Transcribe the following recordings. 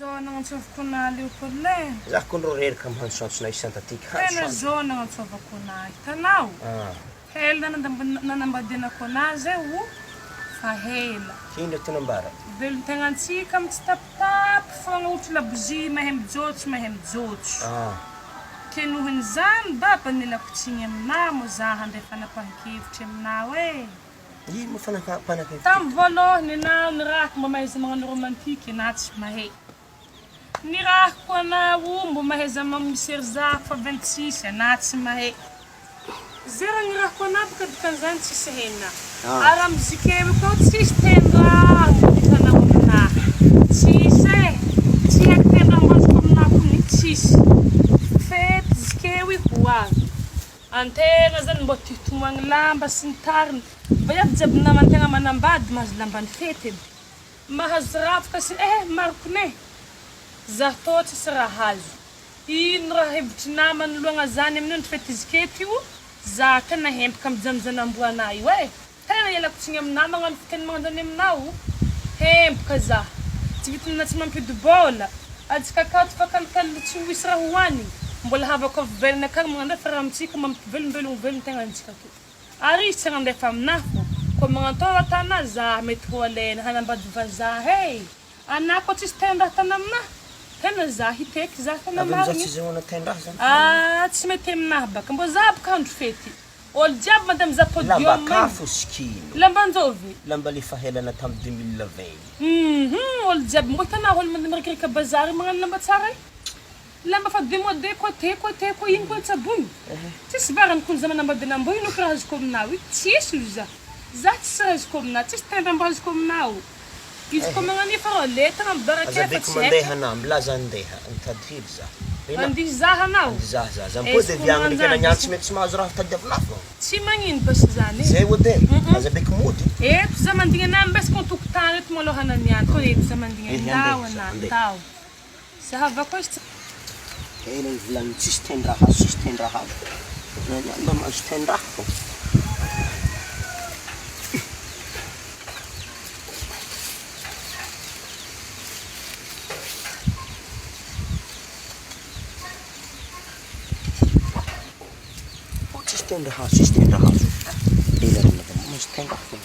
Zona antsovako na leopold e. Za kondro reraka mihansoantsona isantatika. Tena zona antsovako na hitanao. Hela nanambadianako anazy eo fa hela. Ino tinambara? Velony tegna antsika amin'ny tsy tapitapy fogna ohatra labozia mahay mijotsy mahay mijotsy. Kenohin'izany baba nilako tsigny aminao mo za handray fanapahan-kevitry aminao e. Ino mo fanapahan-kevitry? Tamin'ny voalohany anao nirahako mba mahay magnano romantika na tsy mahay. Nirahako anao mba mahay mamisery zako fa 26 na tsy mahay. Zera nirahako anao bokadikan'izany tsisy hena. Ara mizikery koa tsisy TAIN-DRAHA hitanao aminahy. Tsisy e. Tsy haiko TAIN-DRAHA ambaziko aminahy koa tsisy. Fety zikery hoavy. Antegna zany mba titomagny lamba sy ny tariny. Mba jiaby namantegna manambady mahazo lamba ny fety. Mahazo rafika sy mariko ne. Za tô tsisy raha azo. Ino raha hevitry namany loagna zany amin'ny fety zikety io. Za tena hempaka mijanonjanam-boana io e. Tena ialako tsigny aminao magnano fiteny magnandany aminao. Hempaka za. Tsy vitana tsy mampidi bola. Atsika akato fa kalikaly tsy misy raha hohanigny. Mbola havako velona akagny magnano fa raha amitsika mampivelom-velom tegna antsika to. Ary izy tsy handefa aminahy fô. Koa magnantao atana za mety ho alaina hanambady vazaha hey. Anako tsisy TAIN-DRAHA tana aminahy. Tena za hiteky za tena marigny. Avy tsy zahona TAIN-DRAHA zany. Tsy mety aminahy baka. Mbo za baka andro fety. Olo jiaby madame za podium. Lamba kafo skino. Lamba anjovy. Lamba le fahelana tamin'ny 2020. Olo jiaby mbo hitanao olo mandamarikarika bazary magnano lamba tsara e. Lamba fa démodé côté ino koa tsabony. Tsisy varany kony za manambady ambo ino raha azoko aminao io. Tsisy io za. Za tsisy raha azoko aminao. Tsisy TAIN-DRAHA mba azoko aminao. Izy koa magnano fa letara mibaraka fa tsy mandeha na mlaza andeha mitady hely za. Andihy zaha anao. Za mipody viagny kana niany tsy mety tsy mahazo raha tadiavina fô. Tsy magnino basi zany. Zay hôtely. Aza beky mody. Eto za mandigna anao mbesy ko tokotany eto malohana niany. Ko eto za mandigna andao anao. Za havako izy ela ivolagny tsisy TAIN-DRAHA. Naniany mba mahazo TAIN-DRAHA fô. Tsisy TAIN-DRAHA. Ela rena fa mahazo TAIN-DRAHA fô.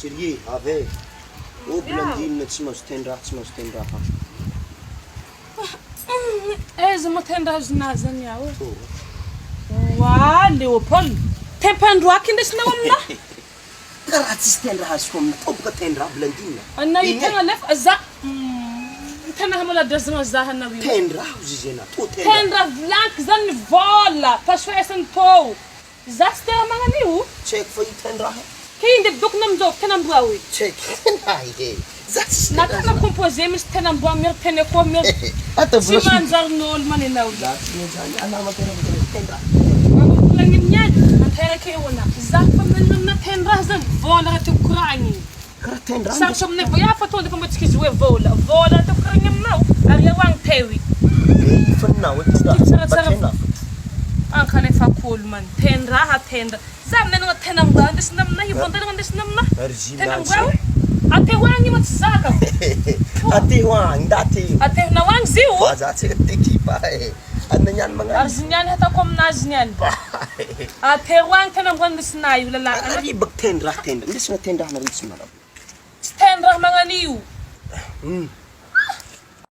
Sérieux, avy. Blandine tsy mahazo TAIN-DRAHA. Aiza mo TAIN-DRAHA azonao zany ao e? Wa leopold. Tempandroaky indesinao aminahy. Karaha tsisy TAIN-DRAHA azoko aminao. Toboka TAIN-DRAHA blandine. Anao tena lefa za. Tena hamaladrazana zaha anao io. TAIN-DRAHA izy ana. TAIN-DRAHA blank zany vola. Pasoesany tô. Za tsy tena magnano io. Tsy haiko fa io TAIN-DRAHA. Kinde dok namjok tena mboa oi. Check. Ai. Zatsy nakana composé misy tena mboa mer tena ko mer. Tsy manjarn'olo manenao. Zatsy zany anama tena TAIN-DRAHA. Magulangin niany. Antera ke ona. Za fa menna TAIN-DRAHA zany vola to krani. Kara TAIN-DRAHA. Sa somne boya fa tonde fa tsiki zoe vola. Vola to krani aminao. Ari awang tewi. Fa nao tsara. An kan efa cool man. TAIN-DRAHA. Za menna tena mboa ndesina amina io vandana ndesina amina. Tena mboa. Ate wangi matsaka. Ate wangi dati. Ate na wangi ziu. Zatsy tekipa e. Ananyany mga. Arzinyany hatako aminazy niany. Ate wangi tena mboa ndesina io lala. Ari bak TAIN-DRAHA. Ndesina TAIN-DRAHA na ritsy mara. TAIN-DRAHA magnano io.